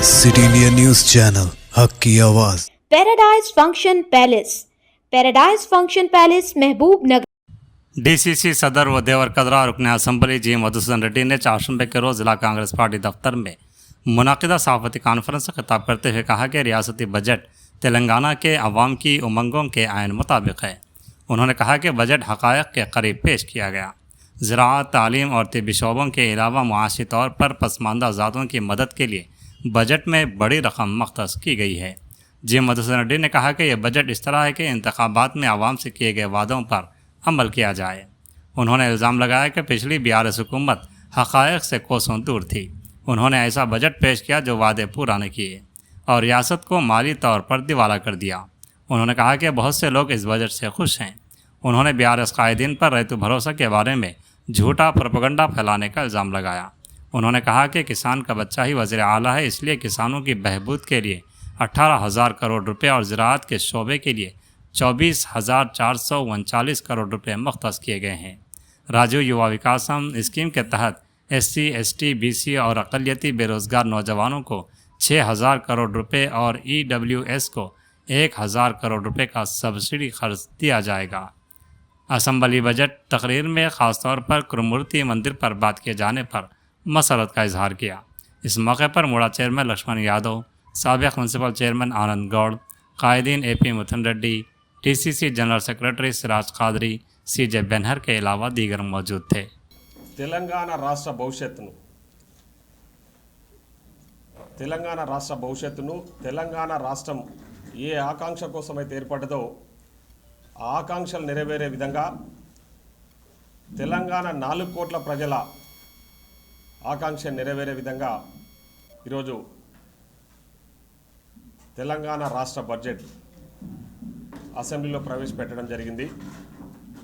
City India news channel हक की आवाज। पैराडाइज फंक्शन पैलेस महबूब नगर। डीसीसी सदर व देवरकदरा रुकन असम्बली जी मधुसूदन रेड्डी ने चारशंबे के रोज़ जिला कांग्रेस पार्टी दफ्तर में मुनाकिदा सहाफ़ती कॉन्फ्रेंस से खिताब करते हुए कहा कि रियासती बजट तेलंगाना के अवाम की उमंगों के आयन मुताबिक है। उन्होंने कहा कि बजट हक़ाइक़ के करीब पेश किया गया। ज़राअत, तालीम और तिब्बी शोबों के अलावा मुआशी तौर पर पसमानदा ज़ातों की मदद के लिए बजट में बड़ी रकम मख्तस की गई है। जी मधुसूदन रेड्डी ने कहा कि यह बजट इस तरह है कि इंतखाबात में आवाम से किए गए वादों पर अमल किया जाए। उन्होंने इल्ज़ाम लगाया कि पिछली बीआरएस हुकूमत हक़ाइक़ से कोसों दूर थी। उन्होंने ऐसा बजट पेश किया जो वादे पूरा न किए और रियासत को माली तौर पर दिवाला कर दिया। उन्होंने कहा कि बहुत से लोग इस बजट से खुश हैं। उन्होंने बीआरएस कायदीन पर रैतु भरोसा के बारे में झूठा प्रोपेगेंडा फैलाने का इल्ज़ाम लगाया। उन्होंने कहा कि किसान का बच्चा ही वज़ीर आला है, इसलिए किसानों की बहबूद के लिए 18,000 करोड़ रुपये और ज़राअत के शोबे के लिए 24,439 करोड़ रुपये मुख्तस किए गए हैं। राजीव युवा विकासम स्कीम के तहत SC, ST, BC और अक़लियती बेरोज़गार नौजवानों को 6,000 करोड़ रुपये और EWS को 1,000 करोड़ रुपये का सब्सिडी खर्च दिया जाएगा। असम्बली बजट तकरीर में ख़ासतौर पर कुरुमूर्ति मंदिर पर बात किए जाने पर मसरत का इजहार किया। इस मौके पर मुड़ा चेयरमैन लक्ष्मण यादव, साबिक़ म्यूनसिपल चेयरमैन आनंद गौड़, कायदीन AP Mithun Reddy, DCC general secretary Siraj Qadri, CJ Benhur के अलावा दीगर मौजूद थे। తెలంగాణ భవిష్యత్తును తెలంగాణ రాష్ట్రం ఏ ఆకాంక్ష కోసమైతే ఏర్పడ్డదో ఆ ఆకాంక్షలు నెరవేరే విధంగా తెలంగాణ 4 కోట్ల ప్రజల ఆకాంక్ష నెరవేరే విధంగా ఈరోజు తెలంగాణ రాష్ట్ర బడ్జెట్ అసెంబ్లీలో ప్రవేశపెట్టడం జరిగింది।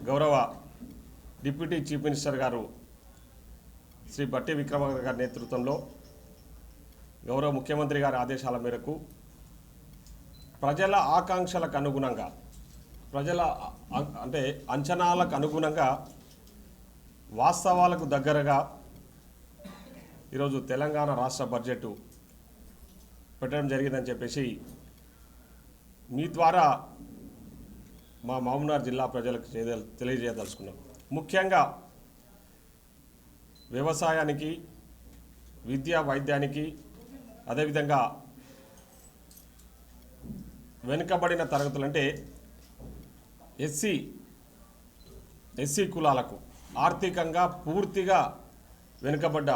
గౌరవ డిప్యూటీ చీఫ్ మినిస్టర్ గారు శ్రీ బట్టి విక్రమార్క గారి నేతృత్వంలో గౌరవ ముఖ్యమంత్రి గారి ఆదేశాల మేరకు ప్రజల ఆకాంక్షలకు అనుగుణంగా ప్రజల అంటే అంచనాలకు అనుగుణంగా వాస్తవాలకు దగ్గరగా ఈరోజు తెలంగాణ రాష్ట్ర బడ్జెట్ పెట్టడం జరిగిందని చెప్పేసి మీ ద్వారా మా మహబూబ్నగర్ జిల్లా ప్రజలకు తెలియజేయదలుచుకున్నాం। ముఖ్యంగా వ్యవసాయానికి, విద్యా వైద్యానికి, అదేవిధంగా వెనుకబడిన తరగతులంటే ఎస్సీ కులాలకు ఆర్థికంగా పూర్తిగా వెనుకబడ్డ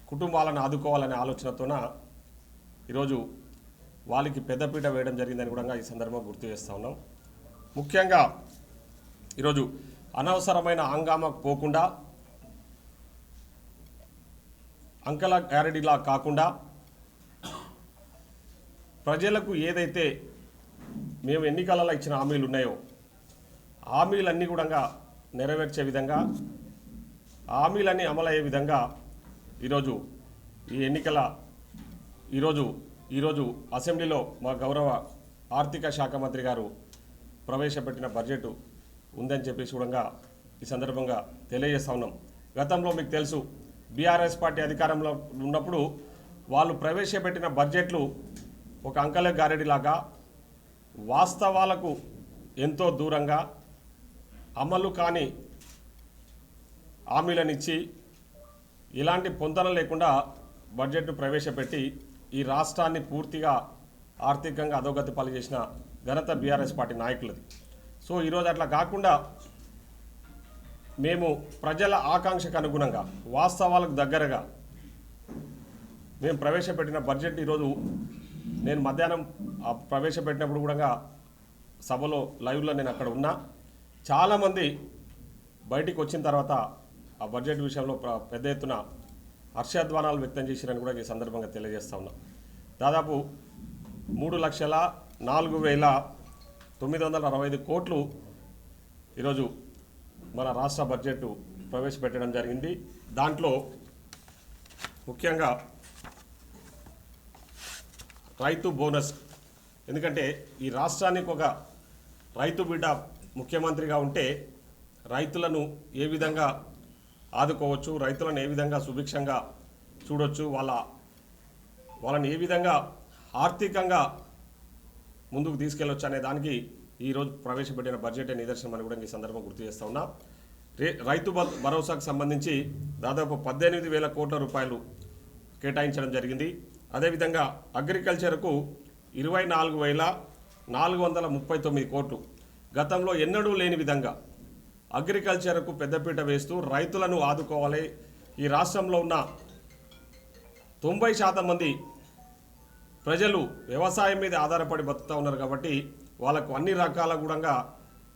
కుటుంబాలను ఆదుకోవాలనే ఆలోచనతోన ఈరోజు వాళ్ళకి పెద్దపీట వేయడం జరిగిందని కూడా ఈ సందర్భంగా గుర్తు చేస్తూ ఉన్నాం। ముఖ్యంగా ఈరోజు అనవసరమైన హంగామాకు పోకుండా, అంకల గ్యారెంటీలా కాకుండా ప్రజలకు ఏదైతే మేము ఎన్నికలలో ఇచ్చిన హామీలు ఉన్నాయో హామీలన్నీ కూడా నెరవేర్చే విధంగా, హామీలన్నీ అమలయ్యే విధంగా ఈరోజు అసెంబ్లీలో మా గౌరవ ఆర్థిక శాఖ మంత్రి గారు ప్రవేశపెట్టిన బడ్జెట్ ఉందని చెప్పేసి కూడా ఈ సందర్భంగా తెలియజేస్తా ఉన్నాం। గతంలో మీకు తెలుసు, బీఆర్ఎస్ పార్టీ అధికారంలో ఉన్నప్పుడు వాళ్ళు ప్రవేశపెట్టిన బడ్జెట్లు ఒక అంకల గారెడిలాగా వాస్తవాలకు ఎంతో దూరంగా అమలు కాని హామీలనిచ్చి ఇలాంటి పొందన లేకుండా బడ్జెట్ను ప్రవేశపెట్టి ఈ రాష్ట్రాన్ని పూర్తిగా ఆర్థికంగా అధోగతి పాలు చేసిన ఘనత బీఆర్ఎస్ పార్టీ నాయకులది। సో ఈరోజు అట్లా కాకుండా మేము ప్రజల ఆకాంక్షకు అనుగుణంగా వాస్తవాలకు దగ్గరగా మేము ప్రవేశపెట్టిన బడ్జెట్ ఈరోజు నేను మధ్యాహ్నం ప్రవేశపెట్టినప్పుడు కూడా సభలో లైవ్లో నేను అక్కడ ఉన్నా। చాలామంది బయటికి వచ్చిన తర్వాత ఆ బడ్జెట్ విషయంలో పెద్ద ఎత్తున హర్షధ్వానాలు వ్యక్తం చేశారని కూడా ఈ సందర్భంగా తెలియజేస్తా ఉన్నా। దాదాపు 3,04,965 కోట్లు ఈరోజు మన రాష్ట్ర బడ్జెట్ ప్రవేశపెట్టడం జరిగింది। దాంట్లో ముఖ్యంగా రైతు బోనస్, ఎందుకంటే ఈ రాష్ట్రానికి ఒక రైతు బిడ్డ ముఖ్యమంత్రిగా ఉంటే రైతులను ఏ విధంగా ఆదుకోవచ్చు, రైతులను ఏ విధంగా సుభిక్షంగా చూడొచ్చు, వాళ్ళ వాళ్ళని ఏ విధంగా ఆర్థికంగా ముందుకు తీసుకెళ్లొచ్చు అనే దానికి ఈరోజు ప్రవేశపెట్టిన బడ్జెట్ నిదర్శనం అని కూడా ఈ సందర్భం గుర్తు చేస్తా ఉన్నా. రైతు భరోసాకు సంబంధించి దాదాపు 18,000 కోట్ల రూపాయలు కేటాయించడం జరిగింది. అదేవిధంగా అగ్రికల్చర్కు 24,439 కోట్లు, గతంలో ఎన్నడూ లేని విధంగా అగ్రికల్చర్కు పెద్దపీట వేస్తూ రైతులను ఆదుకోవాలి. ఈ రాష్ట్రంలో ఉన్న 90% మంది ప్రజలు వ్యవసాయం మీద ఆధారపడి బతుకుతూ ఉన్నారు కాబట్టి వాళ్ళకు అన్ని రకాల కూడా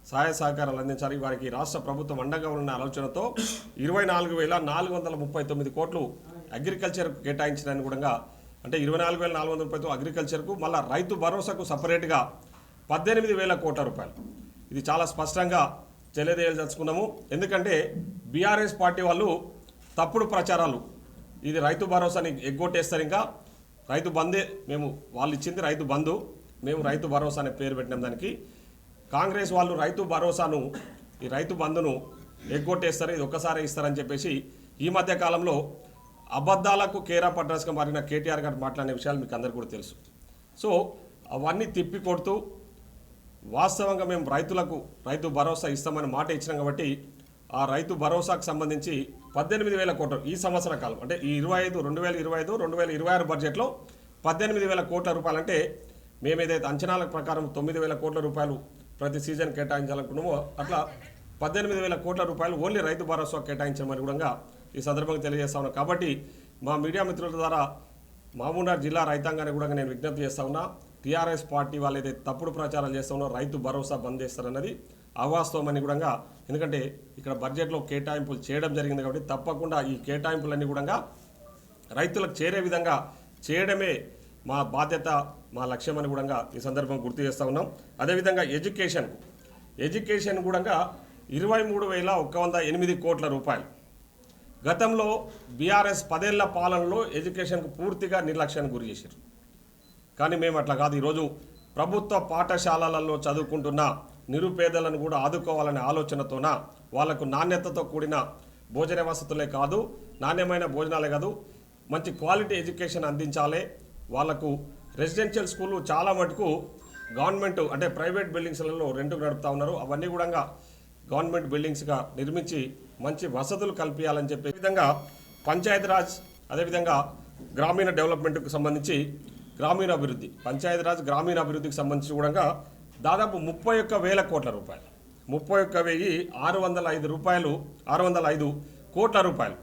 సహాయ సహకారాలు అందించాలి. వారికి రాష్ట్ర ప్రభుత్వం అండగా ఉన్న ఆలోచనతో 24,439 కోట్లు అగ్రికల్చర్కు కేటాయించడానికి కూడా, అంటే 24,439 అగ్రికల్చర్కు, మళ్ళీ రైతు భరోసాకు సపరేట్గా 18,000 కోట్ల రూపాయలు. ఇది చాలా స్పష్టంగా తెలియజేయదలుచుకున్నాము. ఎందుకంటే బీఆర్ఎస్ పార్టీ వాళ్ళు తప్పుడు ప్రచారాలు, ఇది రైతు భరోసాని ఎగ్గొట్టేస్తారు. ఇంకా రైతు బందే, వాళ్ళు ఇచ్చింది రైతు బంధు, మేము రైతు భరోసా అనే పేరు పెట్టినాం దానికి. కాంగ్రెస్ వాళ్ళు రైతు భరోసాను, ఈ రైతు బంధును ఎగ్గొట్టేస్తారు, ఇది ఒక్కసారి ఇస్తారని చెప్పేసి ఈ మధ్య కాలంలో అబద్ధాలకు కేరా పడ్రస్గా మారిన కేటీఆర్ గారు మాట్లాడిన విషయాలు మీకు అందరికీ కూడా తెలుసు. సో అవన్నీ తిప్పి కొడుతూ వాస్తవంగా మేము రైతులకు రైతు భరోసా ఇస్తామని మాట ఇచ్చినాం కాబట్టి ఆ రైతు భరోసాకు సంబంధించి 18,000 కోట్లు ఈ సంవత్సర కాలం, అంటే ఈ 2025-2026 బడ్జెట్లో 18,000 కోట్ల రూపాయలు, అంటే మేమేదైతే అంచనాల ప్రకారం 9,000 కోట్ల రూపాయలు ప్రతి సీజన్ కేటాయించాలనుకున్నామో అట్లా 18,000 కోట్ల రూపాయలు ఓన్లీ రైతు భరోసా కేటాయించమని కూడా ఈ సందర్భంగా తెలియజేస్తా ఉన్నా. కాబట్టి మా మీడియా మిత్రుల ద్వారా మహబూబ్నగర్ జిల్లా రైతాంగాన్ని కూడా నేను విజ్ఞప్తి చేస్తా ఉన్నా, టీఆర్ఎస్ పార్టీ వాళ్ళు ఏదైతే తప్పుడు ప్రచారాలు చేస్తా ఉన్నారో రైతు భరోసా బంద్ చేస్తారన్నది అవాస్తవమని కూడా, ఎందుకంటే ఇక్కడ బడ్జెట్లో కేటాయింపులు చేయడం జరిగింది కాబట్టి తప్పకుండా ఈ కేటాయింపులన్నీ కూడా రైతులకు చేరే విధంగా చేయడమే మా బాధ్యత, మా లక్ష్యం అని కూడా ఈ సందర్భం గుర్తు చేస్తూ ఉన్నాం. అదేవిధంగా ఎడ్యుకేషన్ కూడా 23,108 కోట్ల రూపాయలు. గతంలో బీఆర్ఎస్ 10 ఏళ్ల పాలనలో ఎడ్యుకేషన్కు పూర్తిగా నిర్లక్ష్యానికి గురి చేశారు. కానీ మేము అట్లా కాదు, ఈరోజు ప్రభుత్వ పాఠశాలలలో చదువుకుంటున్న నిరుపేదలను కూడా ఆదుకోవాలనే ఆలోచనతోన వాళ్లకు నాణ్యతతో కూడిన భోజన వసతులే కాదు, నాణ్యమైన భోజనాలే కాదు, మంచి క్వాలిటీ ఎడ్యుకేషన్ అందించాలి. వాళ్లకు రెసిడెన్షియల్ స్కూళ్ళు చాలా మటుకు గవర్నమెంట్, అంటే ప్రైవేట్ బిల్డింగ్స్లలో రెంట్కు నడుపుతూ ఉన్నారు. అవన్నీ కూడా గవర్నమెంట్ బిల్డింగ్స్గా నిర్మించి మంచి వసతులు కల్పించాలని చెప్పే విధంగా పంచాయతీరాజ్, అదేవిధంగా గ్రామీణ డెవలప్మెంట్కు సంబంధించి పంచాయతీరాజ్ గ్రామీణ అభివృద్ధికి సంబంధించి కూడా దాదాపు 31,000 కోట్ల రూపాయలు, 31,605 కోట్ల రూపాయలు,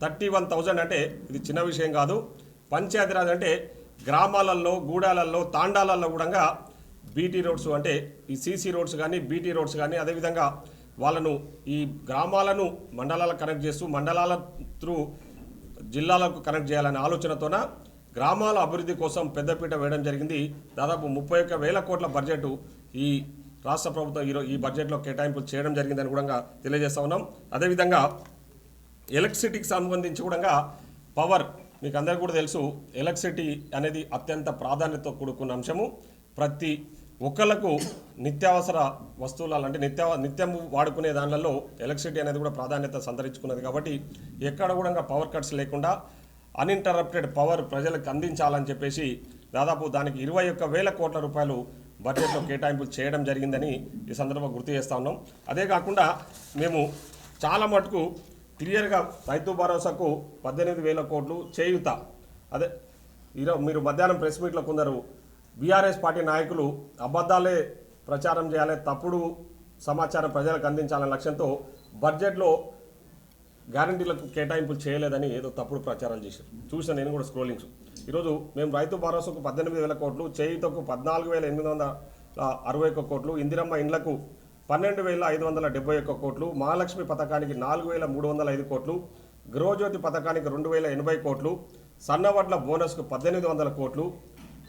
31,000 అంటే ఇది చిన్న విషయం కాదు. పంచాయతీరాజ్ అంటే గ్రామాలలో, గూడాలలో, తాండాలలో కూడా బీటీ రోడ్స్, అంటే ఈ సీసీ రోడ్స్ కానీ బీటీ రోడ్స్ కానీ, అదేవిధంగా వాళ్ళను ఈ గ్రామాలను మండలాలకు కనెక్ట్ చేస్తూ మండలాల త్రూ జిల్లాలకు కనెక్ట్ చేయాలనే ఆలోచనతోన గ్రామాల అభివృద్ధి కోసం పెద్దపీట వేయడం జరిగింది. దాదాపు 31,000 కోట్ల బడ్జెట్ ఈ రాష్ట్ర ప్రభుత్వం ఈ బడ్జెట్లో కేటాయింపులు చేయడం జరిగిందని కూడా తెలియజేస్తా ఉన్నాం. అదేవిధంగా ఎలక్ట్రిసిటీకి సంబంధించి కూడా పవర్, మీకు అందరికీ కూడా తెలుసు, ఎలక్ట్రిసిటీ అనేది అత్యంత ప్రాధాన్యతతో కూడుకున్న అంశము. ప్రతి ఒక్కళ్లకు నిత్యావసర వస్తువులు, అంటే నిత్యం వాడుకునే దానిలలో ఎలక్ట్రిసిటీ అనేది కూడా ప్రాధాన్యత సంతరించుకున్నది. కాబట్టి ఎక్కడ కూడా పవర్ కట్స్ లేకుండా అన్ఇంటరప్టెడ్ పవర్ ప్రజలకు అందించాలని చెప్పేసి దాదాపు దానికి 21,000 కోట్ల రూపాయలు బడ్జెట్లో కేటాయింపులు చేయడం జరిగిందని ఈ సందర్భంగా గుర్తు చేస్తూ ఉన్నాం. అదే కాకుండా మేము చాలా మటుకు క్లియర్గా రైతు భరోసాకు 18,000 కోట్లు, చేయూత, అదే ఈరోజు మీరు మధ్యాహ్నం ప్రెస్ మీట్లో కొందరు బీఆర్ఎస్ పార్టీ నాయకులు అబద్ధాలే ప్రచారం చేయాలి, తప్పుడు సమాచారం ప్రజలకు అందించాలనే లక్ష్యంతో బడ్జెట్లో గ్యారంటీలకు కేటాయింపులు చేయలేదని ఏదో తప్పుడు ప్రచారాలు చేశారు. చూసిన నేను కూడా స్క్రోలింగ్స్. ఈరోజు మేము రైతు భరోసాకు 18,000 కోట్లు, చేయూతకు 14,861 కోట్లు, ఇందిరమ్మ ఇండ్లకు 12,571 కోట్లు, మహాలక్ష్మి పథకానికి 4,305 కోట్లు, గృహజ్యోతి పథకానికి 2,080 కోట్లు, సన్నవడ్ల బోనస్కు 1,800 కోట్లు,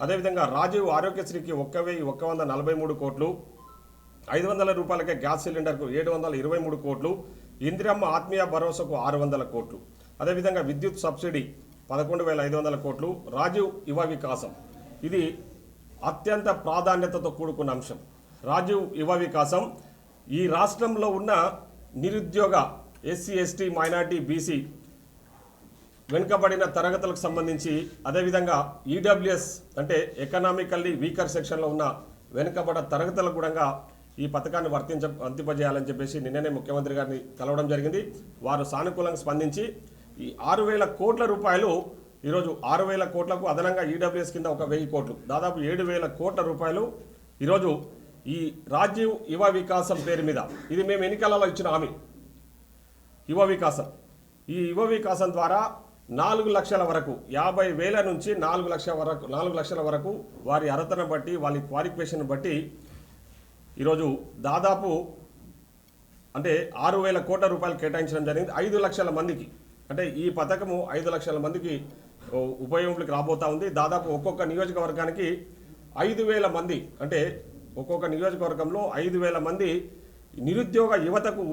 అదేవిధంగా రాజీవ్ ఆరోగ్యశ్రీకి 1,143 కోట్లు, 500 రూపాయలకే గ్యాస్ సిలిండర్కు 723 కోట్లు, ఇందిరమ్మ ఆత్మీయ భరోసాకు 600 కోట్లు, అదేవిధంగా విద్యుత్ సబ్సిడీ 11,500 కోట్లు, రాజీవ్ యువ వికాసం, ఇది అత్యంత ప్రాధాన్యతతో కూడుకున్న అంశం. రాజీవ్ యువ వికాసం ఈ రాష్ట్రంలో ఉన్న నిరుద్యోగ ఎస్సీ, ఎస్టీ, మైనార్టీ, బీసీ వెనుకబడిన తరగతులకు సంబంధించి అదేవిధంగా ఈడబ్ల్యూఎస్ అంటే ఎకనామికల్లీ వీకర్ సెక్షన్లో ఉన్న వెనుకబడ తరగతులకు కూడా ఈ పథకాన్ని వర్తింపజేయాలని చెప్పేసి నిన్ననే ముఖ్యమంత్రి గారిని కలవడం జరిగింది. వారు సానుకూలంగా స్పందించి ఈ 6,000 కోట్ల రూపాయలు ఈరోజు 6,000 కోట్లకు అదనంగా ఈడబ్ల్యూఎస్ కింద ఒక 1,000 కోట్లు దాదాపు 7,000 కోట్ల రూపాయలు ఈరోజు ఈ రాజీవ్ యువ వికాసం పేరు మీద ఇది మేము ఎన్నికలలో ఇచ్చిన హామీ యువ వికాసం. ఈ యువ వికాసం ద్వారా 4 లక్షల వరకు 50,000 నుంచి 4 లక్షల వరకు వారి అర్హతను బట్టి వాళ్ళ క్వాలిఫికేషన్ బట్టి ఈరోజు దాదాపు అంటే 6,000 కోట్ల రూపాయలు కేటాయించడం జరిగింది 5 లక్షల మందికి. అంటే ఈ పథకము 5 లక్షల మందికి ఉపయోగంలోకి రాబోతా ఉంది. దాదాపు ఒక్కొక్క నియోజకవర్గానికి 5,000 మంది అంటే ఒక్కొక్క నియోజకవర్గంలో 5,000 మంది నిరుద్యోగ యువతకు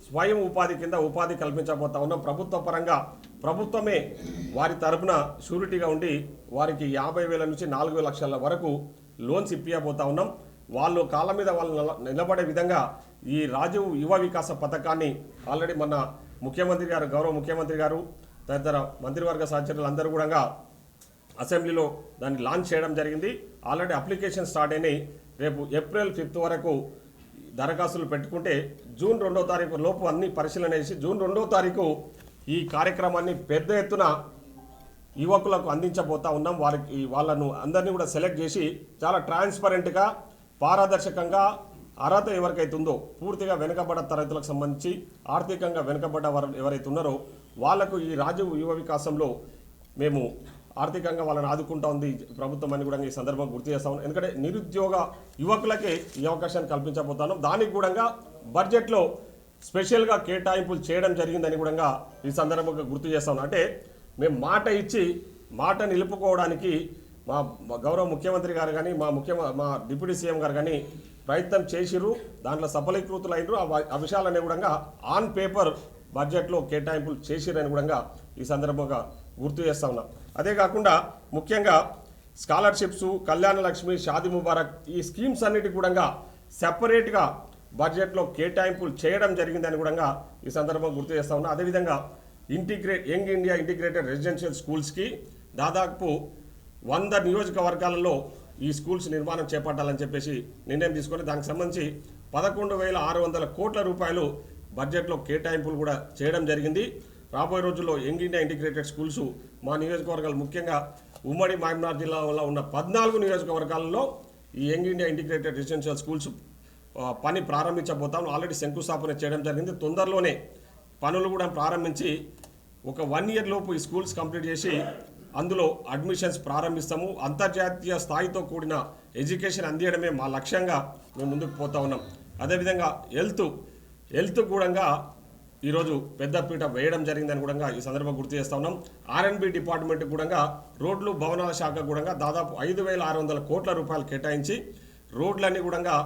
స్వయం ఉపాధి కింద ఉపాధి కల్పించబోతా ఉన్నాం. ప్రభుత్వ పరంగా ప్రభుత్వమే వారి తరపున షూరిటీగా ఉండి వారికి 50,000 నుంచి 4 లక్షల వరకు లోన్స్ ఇప్పియబోతా ఉన్నాం. వాళ్ళు కాళ్ళ మీద వాళ్ళు నిలబడే విధంగా ఈ రాజీవ్ యువ వికాస పథకాన్ని ఆల్రెడీ మన ముఖ్యమంత్రి గారు గౌరవ ముఖ్యమంత్రి గారు తదితర మంత్రివర్గ సహచరులు అందరూ కూడా అసెంబ్లీలో దాన్ని లాంచ్ చేయడం జరిగింది. ఆల్రెడీ అప్లికేషన్ స్టార్ట్ అయినాయి. రేపు ఏప్రిల్ 5 వరకు దరఖాస్తులు పెట్టుకుంటే జూన్ 2వ తారీఖు లోపు అన్ని పరిశీలన చేసి జూన్ 2వ తారీఖు ఈ కార్యక్రమాన్ని పెద్ద ఎత్తున యువకులకు అందించబోతా ఉన్నాం. వాళ్ళను అందరినీ కూడా సెలెక్ట్ చేసి చాలా ట్రాన్స్పరెంట్గా పారదర్శకంగా అర్హత ఎవరికైతే ఉందో పూర్తిగా వెనుకబడ్డ తరగతులకు సంబంధించి ఆర్థికంగా వెనుకబడ్డ ఎవరైతే ఉన్నారో వాళ్లకు ఈ రాజీవ్ యువ వికాసంలో మేము ఆర్థికంగా వాళ్ళని ఆదుకుంటా ఉంది ప్రభుత్వం అని కూడా ఈ సందర్భంగా గుర్తు చేస్తా ఉన్నాం. ఎందుకంటే నిరుద్యోగ యువకులకే ఈ అవకాశాన్ని కల్పించబోతున్నాం. దానికి కూడా బడ్జెట్లో స్పెషల్గా కేటాయింపులు చేయడం జరిగిందని కూడా ఈ సందర్భంగా గుర్తు చేస్తా ఉన్నాం. అంటే మేము మాట ఇచ్చి మాట నిలుపుకోవడానికి మా గౌరవ ముఖ్యమంత్రి గారు కానీ మా డిప్యూటీ సీఎం గారు కానీ ప్రయత్నం చేసిర్రు. దాంట్లో సఫలీకృతులు అయినరు. ఆ విషయాలన్నీ కూడా ఆన్ పేపర్ బడ్జెట్లో కేటాయింపులు చేసిరని కూడా ఈ సందర్భంగా గుర్తు చేస్తా ఉన్నాం. అదే కాకుండా ముఖ్యంగా స్కాలర్షిప్స్, కళ్యాణ లక్ష్మి, షాదీ ముబారక్ ఈ స్కీమ్స్ అన్నిటి కూడా సెపరేట్గా బడ్జెట్లో కేటాయింపులు చేయడం జరిగిందని కూడా ఈ సందర్భంగా గుర్తు చేస్తా ఉన్నా. అదేవిధంగా యంగ్ ఇండియా ఇంటిగ్రేటెడ్ రెసిడెన్షియల్ స్కూల్స్కి దాదాపు 100 నియోజకవర్గాలలో ఈ స్కూల్స్ నిర్మాణం చేపట్టాలని చెప్పేసి నిర్ణయం తీసుకొని దానికి సంబంధించి 11,600 కోట్ల రూపాయలు బడ్జెట్లో కేటాయింపులు కూడా చేయడం జరిగింది. రాబోయే రోజుల్లో యంగ్ ఇండియా ఇంటిగ్రేటెడ్ స్కూల్స్ మా నియోజకవర్గాలు ముఖ్యంగా ఉమ్మడి మహబూబ్నగర్ జిల్లాలో ఉన్న 14 నియోజకవర్గాలలో ఈ young India integrated residential schools పని ప్రారంభించబోతాం. ఆల్రెడీ శంకుస్థాపన చేయడం జరిగింది. తొందరలోనే పనులు కూడా ప్రారంభించి ఒక 1 ఇయర్ లోపు ఈ స్కూల్స్ కంప్లీట్ చేసి అందులో అడ్మిషన్స్ ప్రారంభిస్తాము. అంతర్జాతీయ స్థాయితో కూడిన ఎడ్యుకేషన్ అందించడమే మా లక్ష్యంగా మేము ముందుకు పోతా ఉన్నాం. అదేవిధంగా హెల్త్ కూడా ఈరోజు పెద్దపీట వేయడం జరిగిందని కూడా ఈ సందర్భంగా గుర్తు చేస్తా ఉన్నాం. R&B డిపార్ట్మెంట్ కూడా రోడ్లు భవనాల శాఖ కూడా దాదాపు 5,600 కోట్ల రూపాయలు కేటాయించి రోడ్లన్నీ కూడా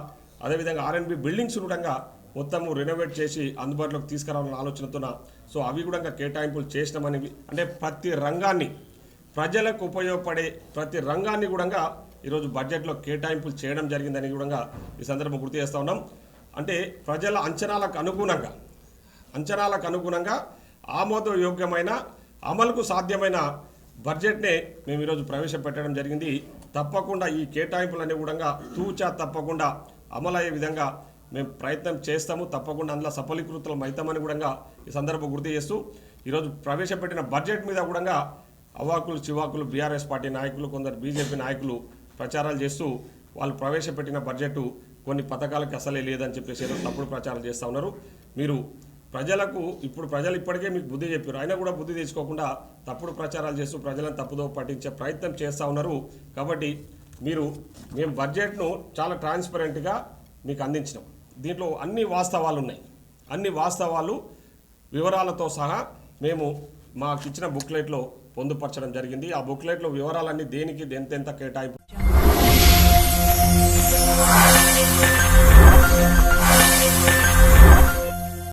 అదేవిధంగా R&B బిల్డింగ్స్ కూడా మొత్తము రెనోవేట్ చేసి అందుబాటులోకి తీసుకురావాలని ఆలోచనతో సో అవి కూడా కేటాయింపులు చేసినామని అంటే ప్రతి రంగాన్ని ప్రజలకు ఉపయోగపడే ప్రతి రంగాన్ని కూడా ఈరోజు బడ్జెట్లో కేటాయింపులు చేయడం జరిగిందని కూడా ఈ సందర్భంగా గుర్తు చేస్తూ ఉన్నాం. అంటే ప్రజల అంచనాలకు అనుగుణంగా ఆమోదయోగ్యమైన అమలుకు సాధ్యమైన బడ్జెట్నే మేము ఈరోజు ప్రవేశపెట్టడం జరిగింది. తప్పకుండా ఈ కేటాయింపులన్నీ కూడా తూచా తప్పకుండా అమలయ్యే విధంగా మేము ప్రయత్నం చేస్తాము. తప్పకుండా అందులో సఫలీకృతులం అవుతామని కూడా ఈ సందర్భంగా గుర్తు చేస్తూ ఈరోజు ప్రవేశపెట్టిన బడ్జెట్ మీద కూడా అవాకులు చివాకులు బీఆర్ఎస్ పార్టీ నాయకులు కొందరు బీజేపీ నాయకులు ప్రచారాలు చేస్తూ వాళ్ళు ప్రవేశపెట్టిన బడ్జెట్ కొన్ని పథకాలకు అసలే లేదని చెప్పేసి తప్పుడు ప్రచారాలు చేస్తూ ఉన్నారు. మీరు ప్రజలు ఇప్పటికే మీకు బుద్ధి చెప్పారు, అయినా కూడా బుద్ధి తెచ్చుకోకుండా తప్పుడు ప్రచారాలు చేస్తూ ప్రజలను తప్పుదో పట్టించే ప్రయత్నం చేస్తూ ఉన్నారు. కాబట్టి మేము బడ్జెట్ను చాలా ట్రాన్స్పరెంట్గా మీకు అందించినాం. దీంట్లో అన్ని వాస్తవాలు ఉన్నాయి. అన్ని వాస్తవాలు వివరాలతో సహా మేము మాకు ఇచ్చిన బుక్లెట్లో పొందుపరచడం జరిగింది. ఆ బుక్లెట్లో వివరాలన్నీ దేనికి ఎంతెంత కేటాయింపు